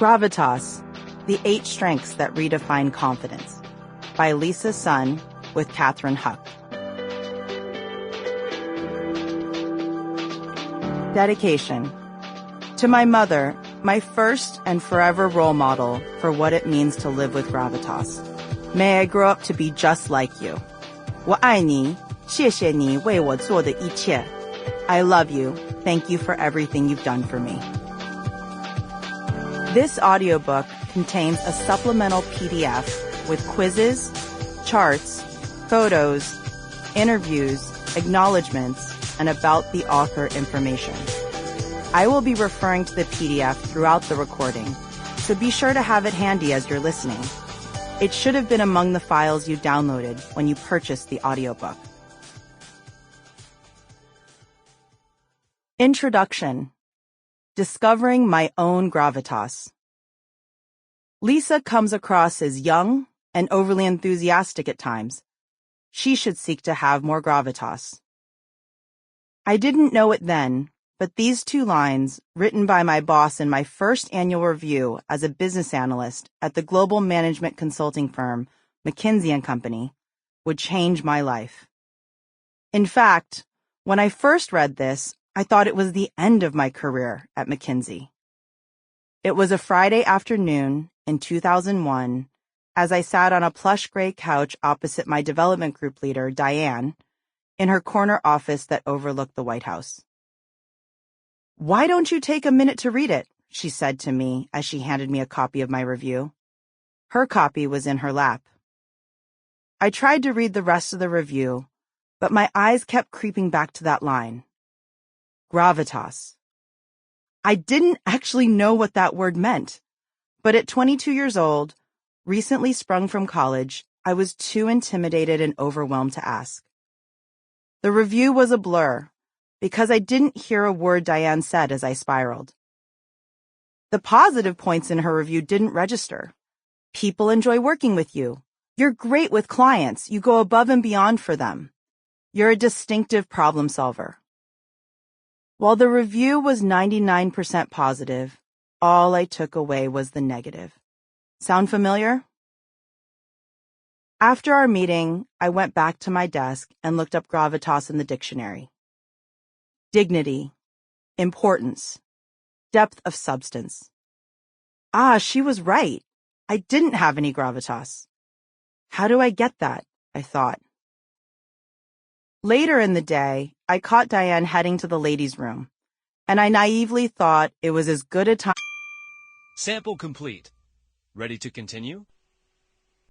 Gravitas, The 8 Strengths That Redefine Confidence, by Lisa Sun with Catherine Huck. Dedication. To my mother, my first and forever role model for what it means to live with gravitas. May I grow up to be just like you. 我爱你，谢谢你为我做的一切. I love you. Thank you for everything you've done for me. This audiobook contains a supplemental PDF with quizzes, charts, photos, interviews, acknowledgments, and about the author information. I will be referring to the PDF throughout the recording, so be sure to have it handy as you're listening. It should have been among the files you downloaded when you purchased the audiobook. Introduction. Discovering my own gravitas. Lisa comes across as young and overly enthusiastic at times. She should seek to have more gravitas. I didn't know it then, but these 2 lines, written by my boss in my first annual review as a business analyst at the global management consulting firm McKinsey & Company, would change my life. In fact, when I first read this, I thought it was the end of my career at McKinsey. It was a Friday afternoon in 2001 as I sat on a plush gray couch opposite my development group leader, Diane, in her corner office that overlooked the White House. "Why don't you take a minute to read it?" she said to me as she handed me a copy of my review. Her copy was in her lap. I tried to read the rest of the review, but my eyes kept creeping back to that line. Gravitas. I didn't actually know what that word meant, but at 22 years old, recently sprung from college, I was too intimidated and overwhelmed to ask. The review was a blur, because I didn't hear a word Diane said as I spiraled. The positive points in her review didn't register. People enjoy working with you. You're great with clients. You go above and beyond for them. You're a distinctive problem solver. While the review was 99% positive, all I took away was the negative. Sound familiar? After our meeting, I went back to my desk and looked up gravitas in the dictionary. Dignity, importance, depth of substance. She was right. I didn't have any gravitas. How do I get that? I thought. Later in the day, I caught Diane heading to the ladies' room, and I naively thought it was as good a time. Sample complete. Ready to continue?